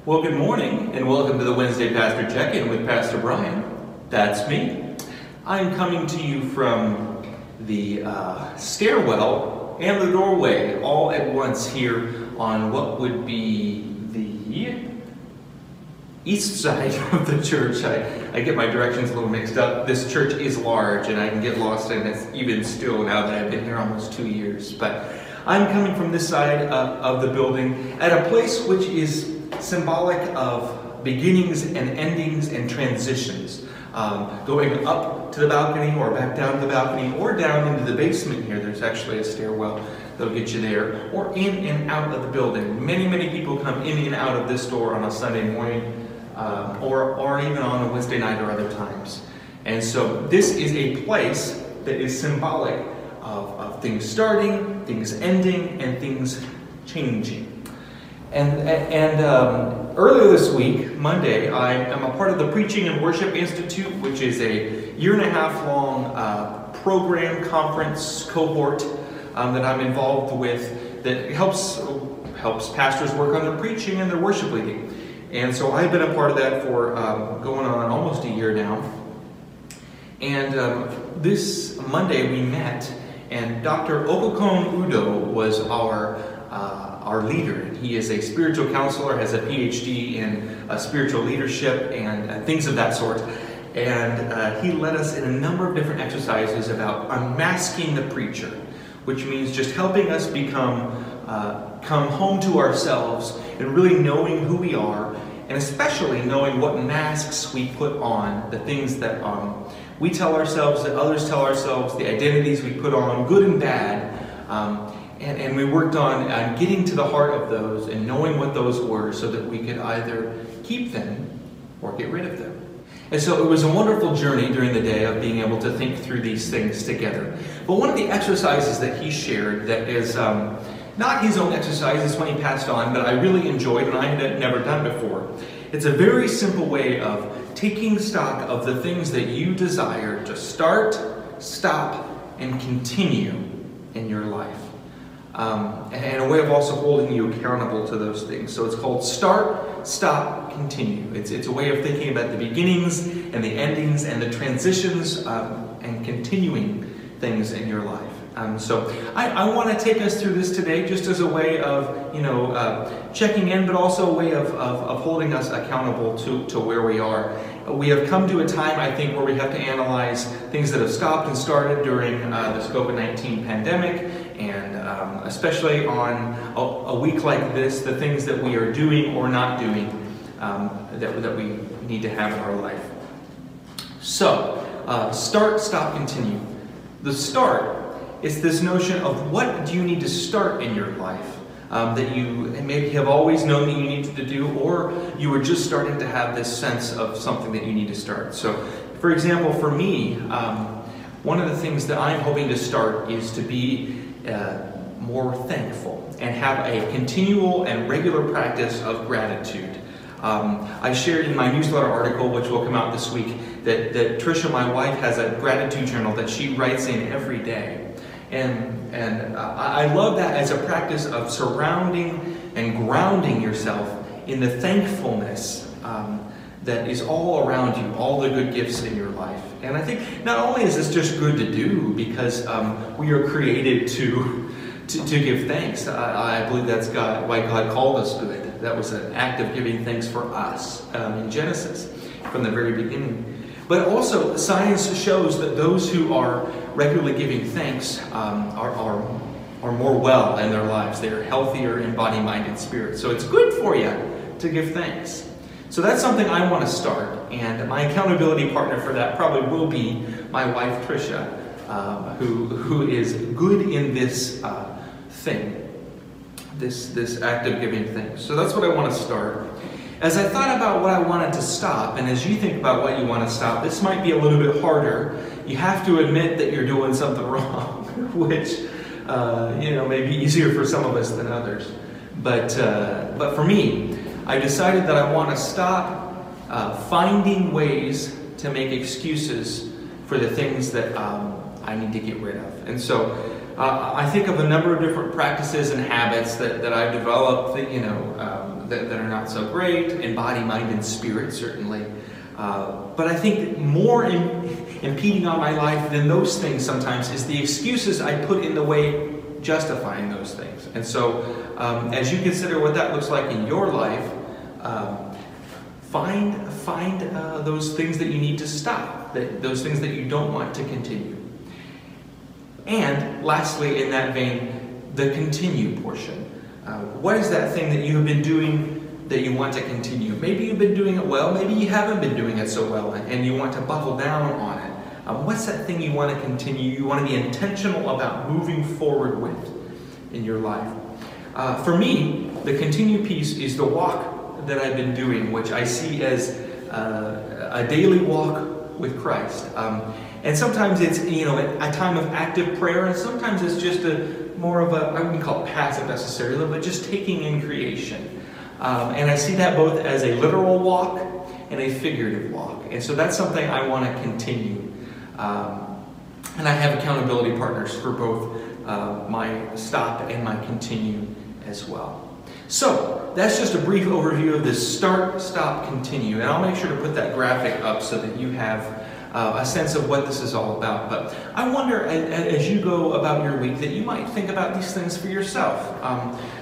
Well, good morning and welcome to the Wednesday Pastor Check-In with Pastor Brian. That's me. I'm coming to you from the stairwell and the doorway all at once here on what would be the east side of the church. I get my directions a little mixed up. This church is large and I can get lost in it even still now that I've been here almost 2 years. But I'm coming from this side of the building at a place which is symbolic of beginnings and endings and transitions. Going up to the balcony or back down to the balcony or down into the basement here. There's actually a stairwell that'll get you there. Or in and out of the building. Many people come in and out of this door on a Sunday morning or even on a Wednesday night or other times. And so this is a place that is symbolic of things starting, things ending, and things changing. And earlier this week, Monday, I am a part of the Preaching and Worship Institute, which is a year-and-a-half-long program, conference, cohort that I'm involved with that helps pastors work on their preaching and their worship leading. And so I've been a part of that for going on almost a year now. And this Monday we met, and Dr. Okokon Udo was our leader. He is a spiritual counselor, has a PhD in spiritual leadership and things of that sort. And he led us in a number of different exercises about unmasking the preacher, which means just helping us come home to ourselves and really knowing who we are, and especially knowing what masks we put on, the things that we tell ourselves, that others tell ourselves, the identities we put on, good and bad. And we worked on getting to the heart of those and knowing what those were so that we could either keep them or get rid of them. And so it was a wonderful journey during the day of being able to think through these things together. But one of the exercises that he shared that is not his own exercise, it's one he passed on, but I really enjoyed and I had never done before. It's a very simple way of taking stock of the things that you desire to start, stop, and continue in your life. And a way of also holding you accountable to those things. So it's called Start, Stop, Continue. It's a way of thinking about the beginnings and the endings and the transitions and continuing things in your life. So I want to take us through this today just as a way of, checking in, but also a way of holding us accountable to where we are. We have come to a time, I think, where we have to analyze things that have stopped and started during this COVID-19 pandemic, and especially on a week like this, the things that we are doing or not doing that we need to have in our life. So, start, stop, continue. The start is this notion of what do you need to start in your life that you maybe have always known that you needed to do, or you were just starting to have this sense of something that you need to start. So, for example, for me, one of the things that I'm hoping to start is to be more thankful and have a continual and regular practice of gratitude. I shared in my newsletter article, which will come out this week, that Tricia, my wife, has a gratitude journal that she writes in every day. And I love that as a practice of surrounding and grounding yourself in the thankfulness that is all around you, all the good gifts in your life. And I think not only is this just good to do because we are created to give thanks. I believe that's why God called us good. That was an act of giving thanks for us in Genesis from the very beginning. But also, science shows that those who are regularly giving thanks are more well in their lives. They are healthier in body, mind, and spirit. So it's good for you to give thanks. So that's something I want to start. And my accountability partner for that probably will be my wife, Tricia, who is good in this thing, this act of giving thanks. So that's what I want to start. As I thought about what I wanted to stop, and as you think about what you want to stop, this might be a little bit harder. You have to admit that you're doing something wrong, which may be easier for some of us than others. But for me, I decided that I want to stop finding ways to make excuses for the things that I need to get rid of. And so I think of a number of different practices and habits that I've developed that, that are not so great, in body, mind, and spirit, certainly. But I think that more impeding on my life than those things sometimes is the excuses I put in the way justifying those things. And so as you consider what that looks like in your life, find those things that you need to stop, those things that you don't want to continue. And lastly, in that vein, the continue portion. What is that thing that you have been doing that you want to continue? Maybe you've been doing it well, maybe you haven't been doing it so well, and you want to buckle down on it. What's that thing you want to continue, you want to be intentional about moving forward with in your life? For me, the continue piece is the walk that I've been doing, which I see as a daily walk with Christ. And sometimes it's, a time of active prayer, and sometimes it's just more of I wouldn't call it passive necessarily, but just taking in creation. And I see that both as a literal walk and a figurative walk. And so that's something I want to continue. And I have accountability partners for both my stop and my continue as well. So that's just a brief overview of this start, stop, continue. And I'll make sure to put that graphic up so that you have a sense of what this is all about. But I wonder, as you go about your week, that you might think about these things for yourself.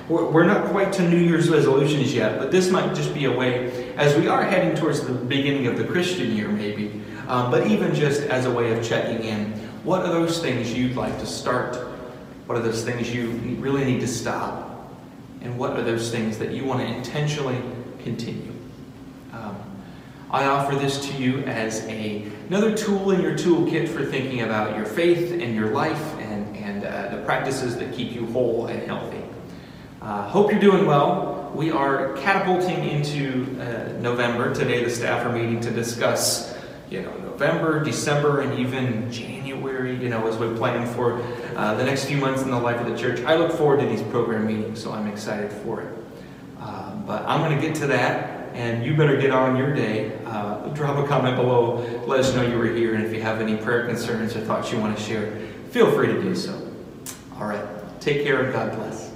We're not quite to New Year's resolutions yet, but this might just be a way, as we are heading towards the beginning of the Christian year maybe, but even just as a way of checking in, what are those things you'd like to start? What are those things you really need to stop? And what are those things that you want to intentionally continue? I offer this to you as another tool in your toolkit for thinking about your faith and your life and the practices that keep you whole and healthy. Hope you're doing well. We are catapulting into November. Today the staff are meeting to discuss November, December, and even January, as we plan for the next few months in the life of the church. I look forward to these program meetings, so I'm excited for it. But I'm going to get to that. And you better get on your day. Drop a comment below. Let us know you were here. And if you have any prayer concerns or thoughts you want to share, feel free to do so. All right. Take care and God bless.